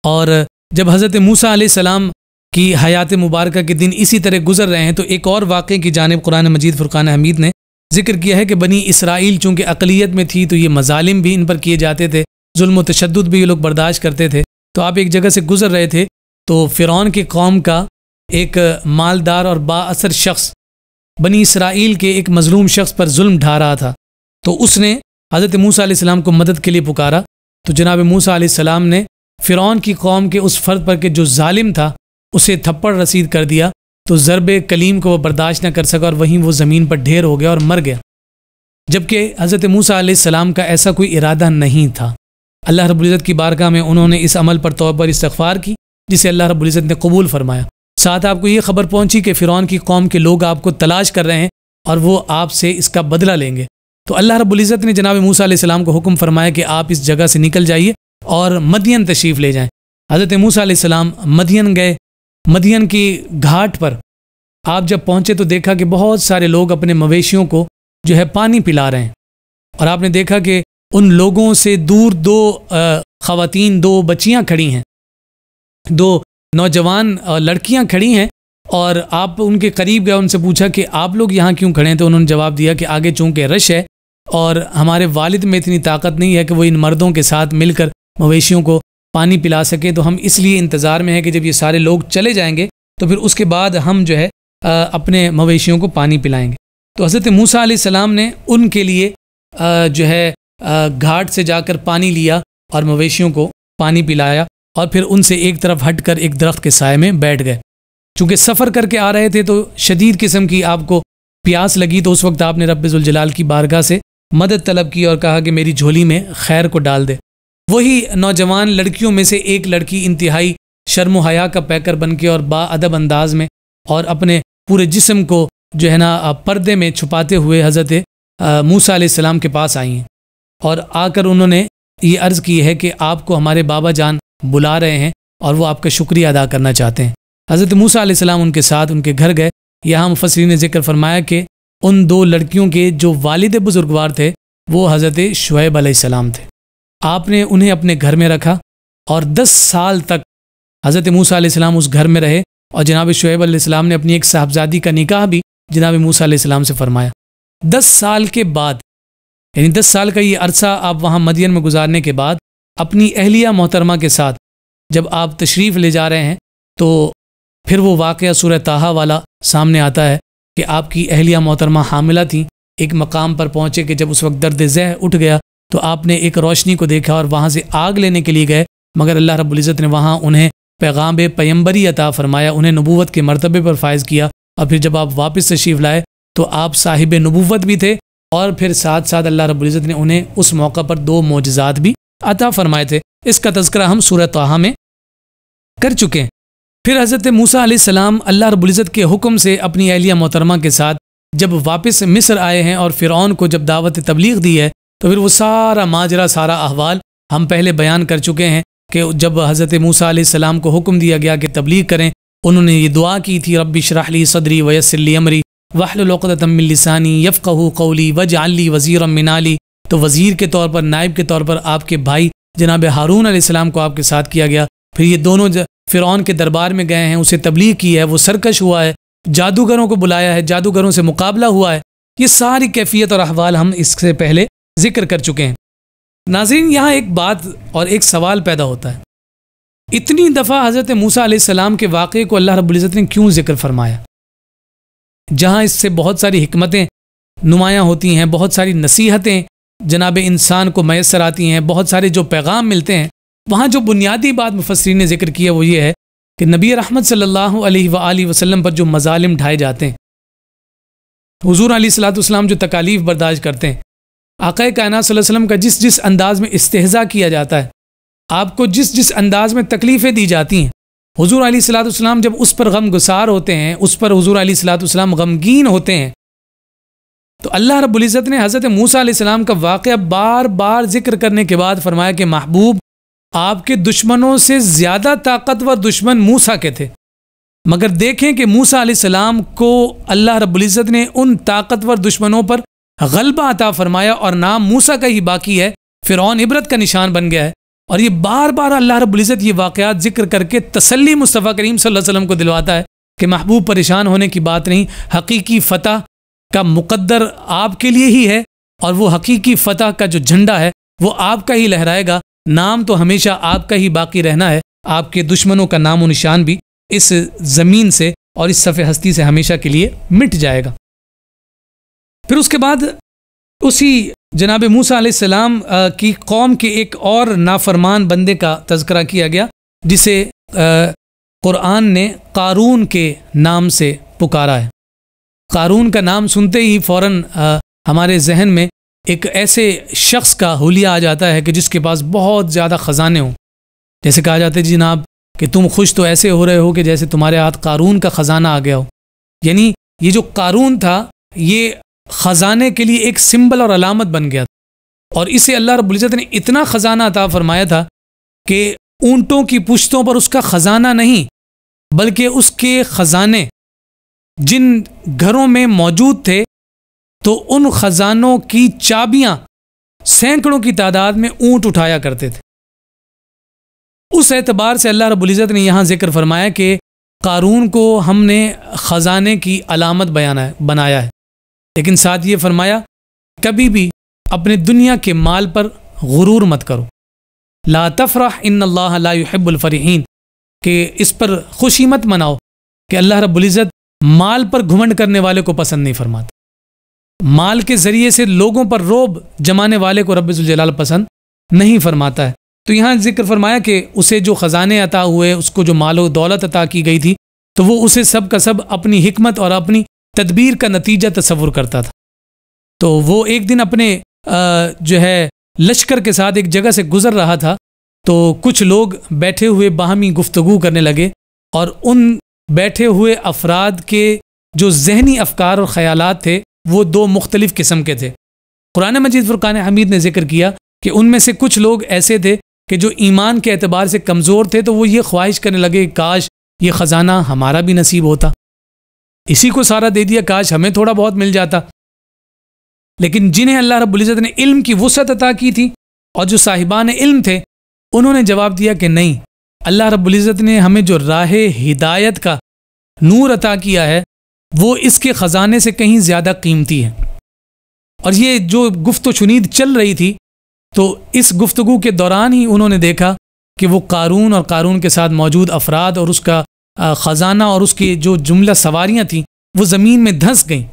اور جب حضرت موسیٰ علیہ السلام کی حیات مبارکہ کے دن اسی طرح گزر رہے ہیں تو ایک اور واقعے کی جانب قرآن مجید فرقان حمید نے ذکر کیا ہے کہ بنی اسرائیل چونکہ اقلیت میں تھی تو یہ مظالم بھی ان پر کیے جاتے تھے، ظلم و تشدد بھی یہ لوگ برداشت کرتے تھے۔ تو آپ ایک جگہ سے گزر رہے تھے تو فرعون کی قوم کا ایک مالدار اور با اثر شخص بنی اسرائیل کے ایک مظلوم شخص پر ظلم ڈھا رہا تھا، تو اس نے حضرت موسیٰ علیہ السلام کو مدد کے لیے پکارا، تو جناب موسیٰ علیہ السلام نے فرعون کی قوم کے اس فرد پر کہ جو ظالم تھا اسے تھپڑ رسید کر دیا، تو ضرب کلیم کو وہ برداشت نہ کر سکا اور وہیں وہ زمین پر ڈھیر ہو گیا اور مر گیا، جبکہ حضرت موسیٰ علیہ السلام کا ایسا کوئی ارادہ نہیں تھا۔ اللہ رب العزت کی بارگاہ میں انہوں نے اس عمل پر توبہ اور استغفار کی، جسے اللہ رب العزت نے قبول فرمایا۔ ساتھ آپ کو یہ خبر پہنچی کہ فرعون کی قوم کے لوگ آپ کو تلاش کر رہے ہیں اور وہ آپ سے اس کا بدلہ لیں گے، تو اللہ رب العزت نے جناب موسیٰ علیہ السلام کو حکم فرمایا کہ آپ اس جگہ سے نکل جائیے اور مدین تشریف لے جائیں۔ حضرت موسیٰ علیہ السلام مدین گئے۔ مدین کی گھاٹ پر آپ جب پہنچے تو دیکھا کہ بہت سارے لوگ اپنے مویشیوں کو جو ہے پانی پلا رہے ہیں، اور آپ نے دیکھا کہ ان لوگوں سے دور دو خواتین، دو بچیاں کھڑی ہیں، دو نوجوان لڑکیاں کھڑی ہیں، اور آپ ان کے قریب گئے، ان سے پوچھا کہ آپ لوگ یہاں کیوں کھڑے ہیں؟ تو انہوں نے جواب دیا کہ آگے چونکہ رش ہے اور ہمارے والد میں اتنی طاقت نہیں ہے کہ وہ ان مردوں کے ساتھ مل کر مویشیوں کو پانی پلا سکے، تو ہم اس لیے انتظار میں ہیں کہ جب یہ سارے لوگ چلے جائیں گے تو پھر اس کے بعد ہم جو ہے اپنے مویشیوں کو پانی پلائیں گے۔ تو حضرت موسیٰ علیہ السلام نے ان کے لیے جو ہے گھاٹ سے جا کر پانی لیا اور مویشیوں کو پانی پلایا، اور پھر ان سے ایک طرف ہٹ کر ایک درخت کے سائے میں بیٹھ گئے۔ چونکہ سفر کر کے آ رہے تھے تو شدید قسم کی آپ کو پیاس لگی، تو اس وقت آپ نے رب ذوالجلال کی بارگاہ سے مدد طلب کی اور کہا کہ میری جھولی میں خیر کو ڈال دے۔ وہی نوجوان لڑکیوں میں سے ایک لڑکی انتہائی شرم و حیا کا پیکر بن کے اور با ادب انداز میں اور اپنے پورے جسم کو جو ہے نا پردے میں چھپاتے ہوئے حضرت موسیٰ علیہ السلام کے پاس آئی ہیں، اور آ کر انہوں نے یہ عرض کی ہے کہ آپ کو ہمارے بابا جان بلا رہے ہیں اور وہ آپ کا شکریہ ادا کرنا چاہتے ہیں۔ حضرت موسیٰ علیہ السلام ان کے ساتھ ان کے گھر گئے۔ یہاں مفسرین نے ذکر فرمایا کہ ان دو لڑکیوں کے جو والد بزرگوار تھے وہ حضرت شعیب علیہ السلام تھے۔ آپ نے انہیں اپنے گھر میں رکھا اور 10 سال تک حضرت موسیٰ علیہ السلام اس گھر میں رہے، اور جناب شعیب علیہ السلام نے اپنی ایک صاحبزادی کا نکاح بھی جناب موسیٰ علیہ السلام سے فرمایا۔ 10 سال کے بعد، یعنی 10 سال کا یہ عرصہ آپ وہاں مدین میں گزارنے کے بعد اپنی اہلیہ محترمہ کے ساتھ جب آپ تشریف لے جا رہے ہیں تو پھر وہ واقعہ سورہ طٰہٰ والا سامنے آتا ہے کہ آپ کی اہلیہ محترمہ حاملہ تھیں۔ ایک مقام پر پہنچے کہ جب اس وقت درد ذہ اٹھ گیا تو آپ نے ایک روشنی کو دیکھا اور وہاں سے آگ لینے کے لیے گئے، مگر اللہ رب العزت نے وہاں انہیں پیغام پیغمبری عطا فرمایا، انہیں نبوت کے مرتبے پر فائز کیا، اور پھر جب آپ واپس تشریف لائے تو آپ صاحب نبوت بھی تھے، اور پھر ساتھ ساتھ اللہ رب العزت نے انہیں اس موقع پر 2 معجزات بھی عطا فرمائے تھے۔ اس کا تذکرہ ہم سورہ طٰہٰ میں کر چکے ہیں۔ پھر حضرت موسیٰ علیہ السلام اللہ رب العزت کے حکم سے اپنی اہلیہ محترمہ کے ساتھ جب واپس مصر آئے ہیں اور فرعون کو جب دعوت تبلیغ دی ہے تو پھر وہ سارا ماجرا، سارا احوال ہم پہلے بیان کر چکے ہیں کہ جب حضرت موسیٰ علیہ السلام کو حکم دیا گیا کہ تبلیغ کریں، انہوں نے یہ دعا کی تھی، رب اشرح لی صدری ویسر لی امری واحلل عقدۃ من لسانی یفقہوا قولی واجعل لی وزیرا من اہلی۔ تو وزیر کے طور پر، نائب کے طور پر آپ کے بھائی جناب ہارون علیہ السلام کو آپ کے ساتھ کیا گیا۔ پھر یہ دونوں فرعون کے دربار میں گئے ہیں، اسے تبلیغ کی ہے، وہ سرکش ہوا ہے، جادوگروں کو بلایا ہے، جادوگروں سے مقابلہ ہوا ہے۔ یہ ساری کیفیت اور احوال ہم اس سے پہلے ذکر کر چکے ہیں۔ ناظرین، یہاں ایک بات اور ایک سوال پیدا ہوتا ہے، اتنی دفعہ حضرت موسیٰ علیہ السلام کے واقعے کو اللہ رب العزت نے کیوں ذکر فرمایا؟ جہاں اس سے بہت ساری حکمتیں نمایاں ہوتی ہیں، بہت ساری نصیحتیں جناب انسان کو میسر آتی ہیں، بہت سارے جو پیغام ملتے ہیں، وہاں جو بنیادی بات مفسرین نے ذکر کی ہے وہ یہ ہے کہ نبی رحمت صلی اللہ علیہ وآلہ وسلم پر جو مظالم ڈھائے جاتے ہیں، حضور علیہ الصلوۃ والسلام جو تکالیف برداشت کرتے ہیں، آقا کائنات صلی اللہ علیہ وسلم کا جس انداز میں استہزاء کیا جاتا ہے، آپ کو جس انداز میں تکلیفیں دی جاتی ہیں، حضور علیہ الصلوۃ والسلام جب اس پر غم گسار ہوتے ہیں، اس پر حضور علیہ الصلوۃ والسلام غمگین ہوتے ہیں، تو اللہ رب العزت نے حضرت موسیٰ علیہ السلام کا واقعہ بار بار ذکر کرنے کے بعد فرمایا کہ محبوب، آپ کے دشمنوں سے زیادہ طاقتور دشمن موسیٰ کے تھے، مگر دیکھیں کہ موسیٰ علیہ السلام کو اللہ رب العزت نے ان طاقتور دشمنوں پر غلبہ عطا فرمایا، اور نام موسیٰ کا ہی باقی ہے، فرعون عبرت کا نشان بن گیا ہے۔ اور یہ بار بار اللہ رب العزت یہ واقعات ذکر کر کے تسلی مصطفیٰ کریم صلی اللہ علیہ وسلم کو دلواتا ہے کہ محبوب، پریشان ہونے کی بات نہیں، حقیقی فتح کا مقدر آپ کے لیے ہی ہے، اور وہ حقیقی فتح کا جو جھنڈا ہے وہ آپ کا ہی لہرائے گا، نام تو ہمیشہ آپ کا ہی باقی رہنا ہے، آپ کے دشمنوں کا نام و نشان بھی اس زمین سے اور اس صفحہ ہستی سے ہمیشہ کے لیے مٹ جائے گا۔ پھر اس کے بعد اسی جناب موسیٰ علیہ السلام کی قوم کے ایک اور نافرمان بندے کا تذکرہ کیا گیا، جسے قرآن نے قارون کے نام سے پکارا ہے۔ قارون کا نام سنتے ہی فوراً ہمارے ذہن میں ایک ایسے شخص کا حلیہ آ جاتا ہے کہ جس کے پاس بہت زیادہ خزانے ہوں۔ جیسے کہا جاتا ہے جناب کہ تم خوش تو ایسے ہو رہے ہو کہ جیسے تمہارے ہاتھ قارون کا خزانہ آ گیا ہو۔ یعنی یہ جو قارون تھا یہ خزانے کے لیے ایک سمبل اور علامت بن گیا تھا، اور اسے اللہ رب العزت نے اتنا خزانہ عطا فرمایا تھا کہ اونٹوں کی پشتوں پر اس کا خزانہ نہیں بلکہ اس کے خزانے جن گھروں میں موجود تھے تو ان خزانوں کی چابیاں سینکڑوں کی تعداد میں اونٹ اٹھایا کرتے تھے۔ اس اعتبار سے اللہ رب العزت نے یہاں ذکر فرمایا کہ قارون کو ہم نے خزانے کی علامت بنایا ہے، لیکن ساتھ یہ فرمایا کبھی بھی اپنے دنیا کے مال پر غرور مت کرو، لا تفرح ان اللہ لا يحب الفرحین، کہ اس پر خوشی مت مناؤ کہ اللہ رب العزت مال پر گھمنڈ کرنے والے کو پسند نہیں فرماتا۔ مال کے ذریعے سے لوگوں پر روب جمانے والے کو رب ذوالجلال پسند نہیں فرماتا ہے۔ تو یہاں ذکر فرمایا کہ اسے جو خزانے عطا ہوئے، اس کو جو مال و دولت عطا کی گئی تھی، تو وہ اسے سب کا سب اپنی حکمت اور اپنی تدبیر کا نتیجہ تصور کرتا تھا۔ تو وہ ایک دن اپنے جو ہے لشکر کے ساتھ ایک جگہ سے گزر رہا تھا، تو کچھ لوگ بیٹھے ہوئے باہمی گفتگو کرنے لگے، اور ان بیٹھے ہوئے افراد کے جو ذہنی افکار اور خیالات تھے وہ دو مختلف قسم کے تھے۔ قرآن مجید فرقان حمید نے ذکر کیا کہ ان میں سے کچھ لوگ ایسے تھے کہ جو ایمان کے اعتبار سے کمزور تھے، تو وہ یہ خواہش کرنے لگے کاش یہ خزانہ ہمارا بھی نصیب ہوتا، اسی کو سارا دے دیا، کاش ہمیں تھوڑا بہت مل جاتا۔ لیکن جنہیں اللہ رب العزت نے علم کی وسعت عطا کی تھی اور جو صاحبان علم تھے، انہوں نے جواب دیا کہ نہیں، اللہ رب العزت نے ہمیں جو راہ ہدایت کا نور عطا کیا ہے وہ اس کے خزانے سے کہیں زیادہ قیمتی ہے۔ اور یہ جو گفت و شنید چل رہی تھی، تو اس گفتگو کے دوران ہی انہوں نے دیکھا کہ وہ قارون اور قارون کے ساتھ موجود افراد اور اس کا خزانہ اور اس کی جو جملہ سواریاں تھیں وہ زمین میں دھنس گئیں،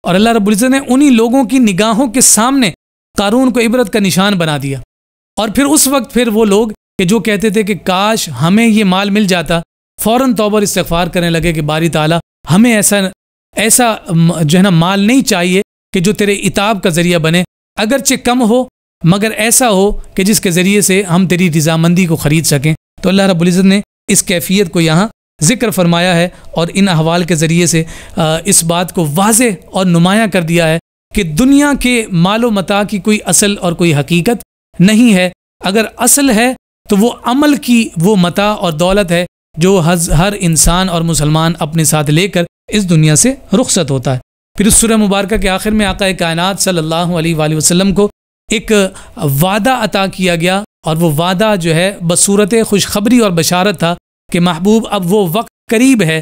اور اللہ رب العزت نے انہی لوگوں کی نگاہوں کے سامنے قارون کو عبرت کا نشان بنا دیا۔ اور پھر اس وقت پھر وہ لوگ کہ جو کہتے تھے کہ کاش ہمیں یہ مال مل جاتا، فوراً توبہ اور استغفار کرنے لگے کہ باری تعالیٰ ہمیں ایسا جو ہے نا مال نہیں چاہیے کہ جو تیرے عتاب کا ذریعہ بنے، اگرچہ کم ہو مگر ایسا ہو کہ جس کے ذریعے سے ہم تیری رضامندی کو خرید سکیں۔ تو اللہ رب العزت نے اس کیفیت کو یہاں ذکر فرمایا ہے، اور ان احوال کے ذریعے سے اس بات کو واضح اور نمایاں کر دیا ہے کہ دنیا کے مال و متاع کی کوئی اصل اور کوئی حقیقت نہیں ہے۔ اگر اصل ہے تو وہ عمل کی وہ متاع اور دولت ہے جو ہر انسان اور مسلمان اپنے ساتھ لے کر اس دنیا سے رخصت ہوتا ہے۔ پھر اس سورہ مبارکہ کے آخر میں آقا کائنات صلی اللہ علیہ وآلہ وسلم کو ایک وعدہ عطا کیا گیا، اور وہ وعدہ جو ہے بصورت خوشخبری اور بشارت تھا کہ محبوب اب وہ وقت قریب ہے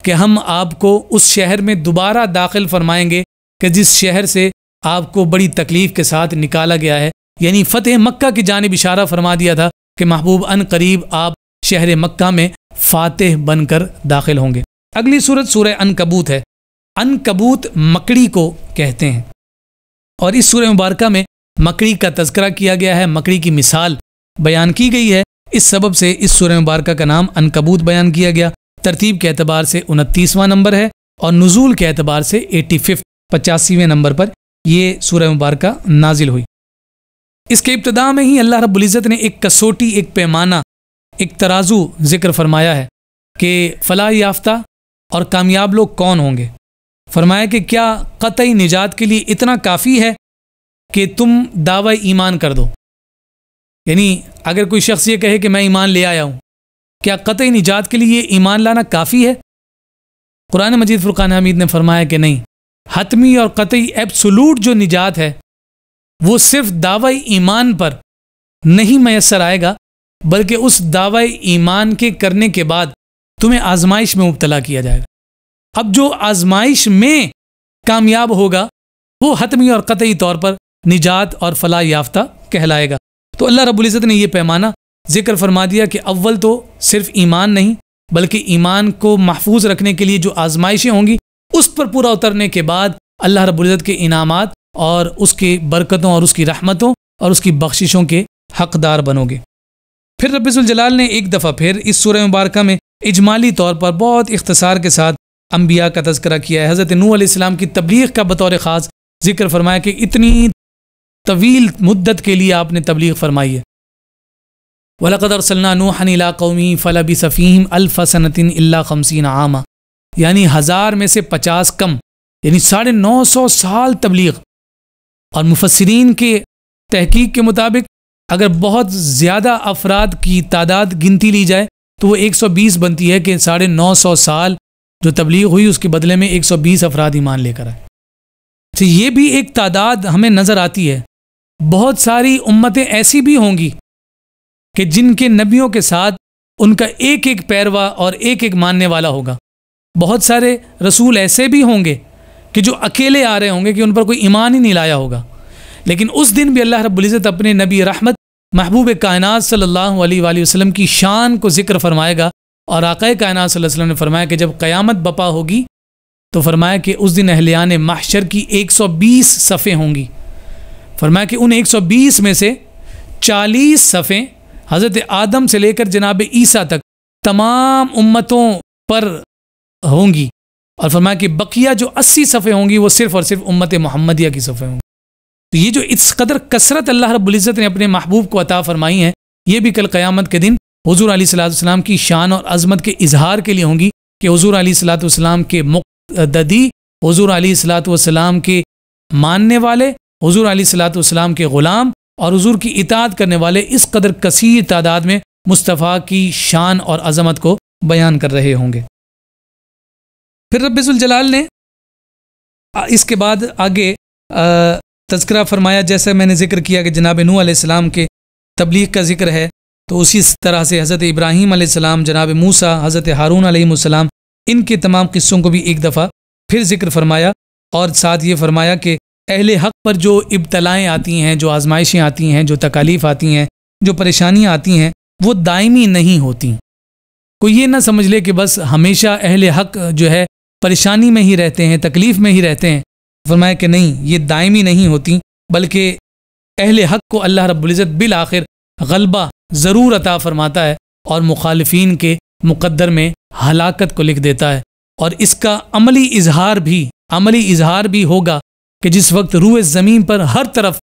کہ ہم آپ کو اس شہر میں دوبارہ داخل فرمائیں گے کہ جس شہر سے آپ کو بڑی تکلیف کے ساتھ نکالا گیا ہے، یعنی فتح مکہ کی جانب اشارہ فرما دیا تھا کہ محبوب ان قریب آپ شہر مکہ میں فاتح بن کر داخل ہوں گے۔ اگلی سورت سورہ عنکبوت ہے۔ عنکبوت مکڑی کو کہتے ہیں، اور اس سورہ مبارکہ میں مکڑی کا تذکرہ کیا گیا ہے، مکڑی کی مثال بیان کی گئی ہے، اس سبب سے اس سورہ مبارکہ کا نام عنکبوت بیان کیا گیا۔ ترتیب کے اعتبار سے 29واں نمبر ہے، اور نزول کے اعتبار سے 85ویں نمبر پر یہ سورہ مبارکہ نازل ہوئی۔ اس کے ابتدا میں ہی اللہ رب العزت نے ایک کسوٹی، ایک پیمانہ، ایک ترازو ذکر فرمایا ہے کہ فلاح یافتہ اور کامیاب لوگ کون ہوں گے۔ فرمایا کہ کیا قطعی نجات کے لیے اتنا کافی ہے کہ تم دعوی ایمان کر دو، یعنی اگر کوئی شخص یہ کہے کہ میں ایمان لے آیا ہوں، کیا قطعی نجات کے لیے ایمان لانا کافی ہے؟ قرآن مجید فرقان حمید نے فرمایا کہ نہیں، حتمی اور قطعی ایبسولوٹ جو نجات ہے وہ صرف دعوی ایمان پر نہیں میسر آئے گا، بلکہ اس دعوی ایمان کے کرنے کے بعد تمہیں آزمائش میں مبتلا کیا جائے گا۔ اب جو آزمائش میں کامیاب ہوگا وہ حتمی اور قطعی طور پر نجات اور فلاح یافتہ کہلائے گا۔ تو اللہ رب العزت نے یہ پیمانہ ذکر فرما دیا کہ اول تو صرف ایمان نہیں بلکہ ایمان کو محفوظ رکھنے کے لیے جو آزمائشیں ہوں گی اس پر پورا اترنے کے بعد اللہ رب العزت کے انعامات اور اس کی برکتوں اور اس کی رحمتوں اور اس کی بخششوں کے حقدار بنو گے۔ پھر رب ذوالجلال نے ایک دفعہ پھر اس سورہ مبارکہ میں اجمالی طور پر بہت اختصار کے ساتھ انبیاء کا تذکرہ کیا ہے۔ حضرت نوح علیہ السلام کی تبلیغ کا بطور خاص ذکر فرمایا کہ اتنی طویل مدت کے لیے آپ نے تبلیغ فرمائی ہے۔ وَلَقَدْ أَرْسَلْنَا نُوحًا إِلَىٰ قَوْمِهِ فَلَبِثَ فِيهِمْ أَلْفَ سَنَةٍ إِلَّا 50 عَامًا، یعنی 1000 میں سے 50 کم، یعنی 950 سال تبلیغ۔ اور مفسرین کے تحقیق کے مطابق اگر بہت زیادہ افراد کی تعداد گنتی لی جائے تو وہ 120 بنتی ہے کہ 950 سال جو تبلیغ ہوئی اس کے بدلے میں 120 افراد ایمان لے کر آئے۔ تو یہ بھی ایک تعداد ہمیں نظر آتی ہے۔ بہت ساری امتیں ایسی بھی ہوں گی کہ جن کے نبیوں کے ساتھ ان کا ایک ایک پیروا اور ایک ایک ماننے والا ہوگا۔ بہت سارے رسول ایسے بھی ہوں گے کہ جو اکیلے آ رہے ہوں گے کہ ان پر کوئی ایمان ہی نہیں لایا ہوگا، لیکن اس دن بھی اللہ رب العزت اپنے نبی رحمت محبوب کائنات صلی اللہ علیہ وآلہ وسلم کی شان کو ذکر فرمائے گا، اور آقا کائنات صلی اللہ علیہ وسلم نے فرمایا کہ جب قیامت بپا ہوگی تو فرمایا کہ اس دن اہلیان محشر کی 120 صفیں ہوں گی۔ فرمایا کہ ان 120 میں سے 40 صفیں حضرت آدم سے لے کر جناب عیسیٰ تک تمام امتوں پر ہوں گی، اور فرمایا کہ بقیہ جو 80 صفیں ہوں گی وہ صرف اور صرف امت محمدیہ کی صفیں ہوں گی۔ تو یہ جو اس قدر کثرت اللہ رب العزت نے اپنے محبوب کو عطا فرمائی ہے، یہ بھی کل قیامت کے دن حضور علیہ الصلوۃ والسلام کی شان اور عظمت کے اظہار کے لیے ہوں گی کہ حضور علیہ الصلوۃ والسلام کے مقتدی، حضور علیہ الصلوۃ والسلام کے ماننے والے، حضور علیہ الصلوۃ والسلام کے غلام اور حضور کی اطاعت کرنے والے اس قدر کثیر تعداد میں مصطفیٰ کی شان اور عظمت کو بیان کر رہے ہوں گے۔ پھر رب ذوالجلال نے اس کے بعد آگے تذکرہ فرمایا، جیسے میں نے ذکر کیا کہ جناب نوح علیہ السلام کے تبلیغ کا ذکر ہے، تو اسی طرح سے حضرت ابراہیم علیہ السلام، جناب موسیٰ، حضرت ہارون علیہ السلام، ان کے تمام قصوں کو بھی ایک دفعہ پھر ذکر فرمایا، اور ساتھ یہ فرمایا کہ اہل حق پر جو ابتلائیں آتی ہیں، جو آزمائشیں آتی ہیں، جو تکالیف آتی ہیں، جو پریشانیاں آتی ہیں، وہ دائمی نہیں ہوتی۔ کوئی یہ نہ سمجھ لے کہ بس ہمیشہ اہل حق جو ہے پریشانی میں ہی رہتے ہیں، تکلیف میں ہی رہتے ہیں۔ فرمایا کہ نہیں، یہ دائمی نہیں ہوتی، بلکہ اہل حق کو اللہ رب العزت بالآخر غلبہ ضرور عطا فرماتا ہے، اور مخالفین کے مقدر میں ہلاکت کو لکھ دیتا ہے۔ اور اس کا عملی اظہار بھی ہوگا کہ جس وقت روئے زمین پر ہر طرف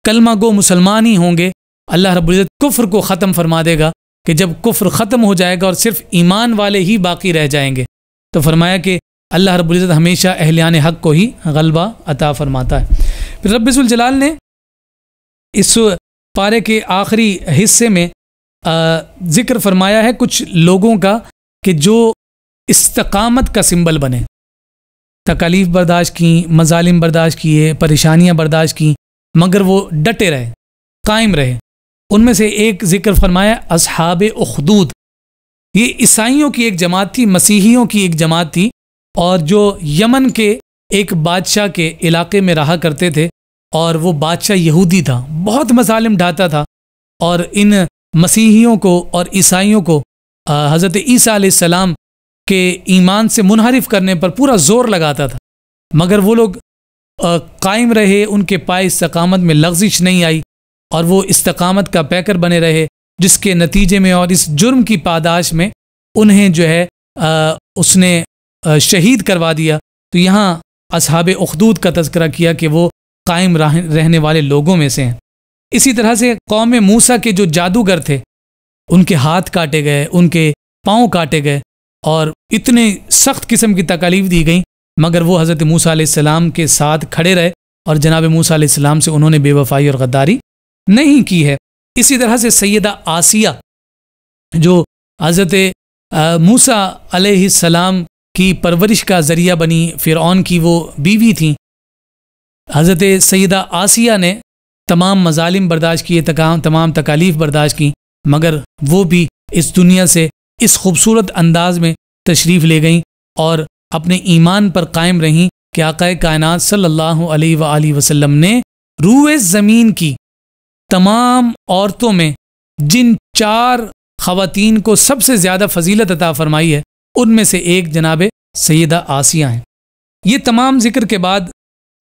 کلمہ گو مسلمان ہی ہوں گے، اللہ رب العزت کفر کو ختم فرما دے گا کہ جب کفر ختم ہو جائے گا اور صرف ایمان والے ہی باقی رہ جائیں گے، تو فرمایا کہ اللہ رب العزت ہمیشہ اہلیان حق کو ہی غلبہ عطا فرماتا ہے۔ پھر رب ذوالجلال نے اس پارے کے آخری حصے میں ذکر فرمایا ہے کچھ لوگوں کا کہ جو استقامت کا سمبل بنے، تکالیف برداشت کی، مظالم برداشت کیے، پریشانیاں برداشت کی، مگر وہ ڈٹے رہے، قائم رہے۔ ان میں سے ایک ذکر فرمایا اصحاب اخدود۔ یہ عیسائیوں کی ایک جماعت تھی، مسیحیوں کی ایک جماعت تھی، اور جو یمن کے ایک بادشاہ کے علاقے میں رہا کرتے تھے، اور وہ بادشاہ یہودی تھا، بہت مظالم ڈھاتا تھا، اور ان مسیحیوں کو اور عیسائیوں کو حضرت عیسیٰ علیہ السلام کے ایمان سے منحرف کرنے پر پورا زور لگاتا تھا، مگر وہ لوگ قائم رہے، ان کے پائے استقامت میں لغزش نہیں آئی، اور وہ استقامت کا پیکر بنے رہے، جس کے نتیجے میں اور اس جرم کی پاداش میں انہیں جو ہے اس نے شہید کروا دیا۔ تو یہاں اصحاب اخدود کا تذکرہ کیا کہ وہ قائم رہنے والے لوگوں میں سے ہیں۔ اسی طرح سے قوم موسیٰ کے جو جادوگر تھے، ان کے ہاتھ کاٹے گئے، ان کے پاؤں کاٹے گئے، اور اتنے سخت قسم کی تکالیف دی گئیں، مگر وہ حضرت موسیٰ علیہ السلام کے ساتھ کھڑے رہے، اور جناب موسیٰ علیہ السلام سے انہوں نے بے وفائی اور غداری نہیں کی ہے۔ اسی طرح سے سیدہ آسیہ، جو حضرت موسیٰ علیہ السلام کی پرورش کا ذریعہ بنی، فرعون کی وہ بیوی تھیں، حضرت سیدہ آسیہ نے تمام مظالم برداشت کیے، تمام تکالیف برداشت کی، مگر وہ بھی اس دنیا سے اس خوبصورت انداز میں تشریف لے گئیں اور اپنے ایمان پر قائم رہیں کہ آقا کائنات صلی اللہ علیہ وآلہ وسلم نے روئے زمین کی تمام عورتوں میں جن 4 خواتین کو سب سے زیادہ فضیلت عطا فرمائی ہے، ان میں سے ایک جناب سیدہ آسیہ ہیں۔ یہ تمام ذکر کے بعد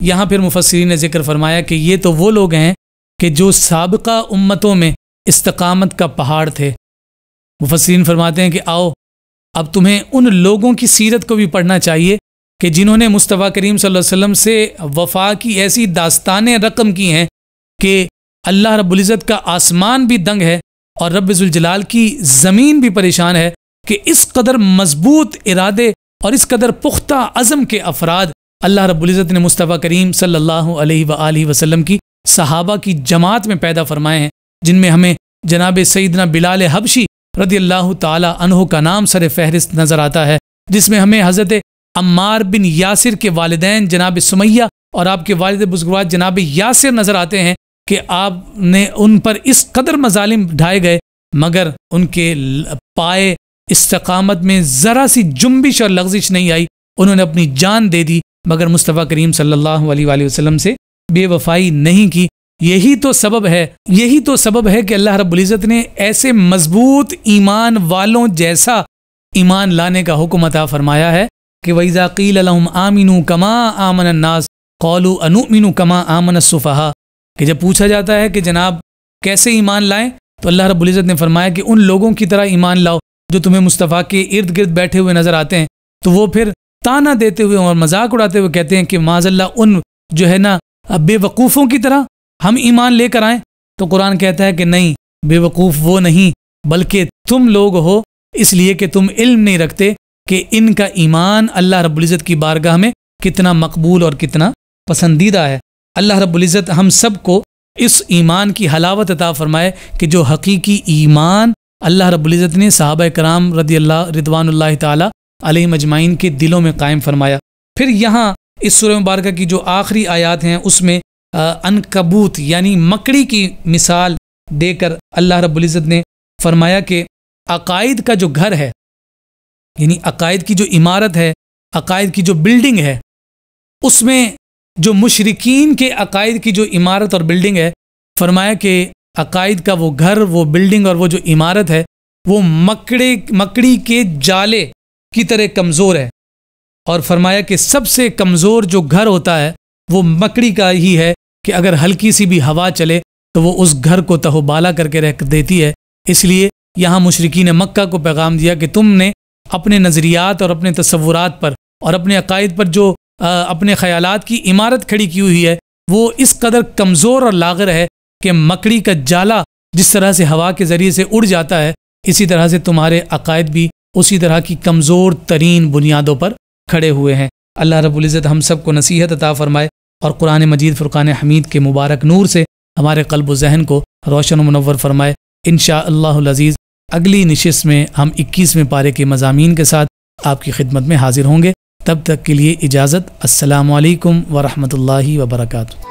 یہاں پھر مفسرین نے ذکر فرمایا کہ یہ تو وہ لوگ ہیں کہ جو سابقہ امتوں میں استقامت کا پہاڑ تھے۔ مفسرین فرماتے ہیں کہ آؤ اب تمہیں ان لوگوں کی سیرت کو بھی پڑھنا چاہیے کہ جنہوں نے مصطفیٰ کریم صلی اللہ علیہ وسلم سے وفا کی ایسی داستانیں رقم کی ہیں کہ اللہ رب العزت کا آسمان بھی دنگ ہے اور رب ذوالجلال کی زمین بھی پریشان ہے کہ اس قدر مضبوط ارادے اور اس قدر پختہ عزم کے افراد اللہ رب العزت نے مصطفیٰ کریم صلی اللہ علیہ وآلہ وسلم کی صحابہ کی جماعت میں پیدا فرمائے ہیں، جن میں ہمیں جناب سیدنا بلال حبشی رضی اللہ تعالی عنہ کا نام سر فہرست نظر آتا ہے، جس میں ہمیں حضرت عمار بن یاسر کے والدین جناب سمیہ اور آپ کے والد بزرگوار جناب یاسر نظر آتے ہیں کہ آپ نے ان پر اس قدر مظالم ڈھائے گئے مگر ان کے پائے استقامت میں ذرا سی جنبش اور لغزش نہیں آئی، انہوں نے اپنی جان دے دی مگر مصطفیٰ کریم صلی اللہ علیہ وآلہ وسلم سے بے وفائی نہیں کی۔ یہی تو سبب ہے کہ اللہ رب العزت نے ایسے مضبوط ایمان والوں جیسا ایمان لانے کا حکم عطا فرمایا ہے کہ وَإِذَا قِيلَ لَهُمْ آمِنُوا كَمَا آمَنَ النَّاسُ قَالُوا أَنُؤْمِنُ كَمَا آمَنَ السُّفَهَاءُ کہ جب پوچھا جاتا ہے کہ جناب کیسے ایمان لائیں تو اللہ رب العزت نے فرمایا کہ ان لوگوں کی طرح ایمان لاؤ جو تمہیں مصطفیٰ کے ارد گرد بیٹھے ہوئے نظر آتے ہیں، تو وہ پھر تانا دیتے ہوئے اور مذاق اڑاتے ہوئے کہتے ہیں کہ معاذ اللہ ان جو ہے نا بے وقوفوں کی طرح ہم ایمان لے کر آئیں۔ تو قرآن کہتا ہے کہ نہیں، بے وقوف وہ نہیں بلکہ تم لوگ ہو، اس لیے کہ تم علم نہیں رکھتے کہ ان کا ایمان اللہ رب العزت کی بارگاہ میں کتنا مقبول اور کتنا پسندیدہ ہے۔ اللہ رب العزت ہم سب کو اس ایمان کی حلاوت عطا فرمائے کہ جو حقیقی ایمان اللہ رب العزت نے صحابہ کرام رضوان اللہ تعالی علیہم اجمعین کے دلوں میں قائم فرمایا۔ پھر یہاں اس سورہ مبارکہ کی جو آخری آیات ہیں اس میں عنکبوت یعنی مکڑی کی مثال دے کر اللہ رب العزت نے فرمایا کہ عقائد کا جو گھر ہے، یعنی عقائد کی جو عمارت ہے، عقائد کی جو بلڈنگ ہے، اس میں جو مشرکین کے عقائد کی جو عمارت اور بلڈنگ ہے، فرمایا کہ عقائد کا وہ گھر، وہ بلڈنگ اور وہ جو عمارت ہے وہ مکڑی کے جالے کی طرح کمزور ہے، اور فرمایا کہ سب سے کمزور جو گھر ہوتا ہے وہ مکڑی کا ہی ہے کہ اگر ہلکی سی بھی ہوا چلے تو وہ اس گھر کو تہو بالا کر کے رکھ دیتی ہے۔ اس لیے یہاں مشرکین مکہ کو پیغام دیا کہ تم نے اپنے نظریات اور اپنے تصورات پر اور اپنے عقائد پر جو اپنے خیالات کی عمارت کھڑی کی ہوئی ہے وہ اس قدر کمزور اور لاغر ہے کہ مکڑی کا جالا جس طرح سے ہوا کے ذریعے سے اڑ جاتا ہے، اسی طرح سے تمہارے عقائد بھی اسی طرح کی کمزور ترین بنیادوں پر کھڑے ہوئے ہیں۔ اللہ رب العزت ہم سب کو نصیحت عطا فرمائے اور قرآن مجید فرقان حمید کے مبارک نور سے ہمارے قلب و ذہن کو روشن و منور فرمائے۔ انشاءاللہ العزیز اگلی نشست میں ہم 21ویں پارے کے مضامین کے ساتھ آپ کی خدمت میں حاضر ہوں گے۔ تب تک کے لیے اجازت، السلام علیکم ورحمۃ اللہ وبرکاتہ۔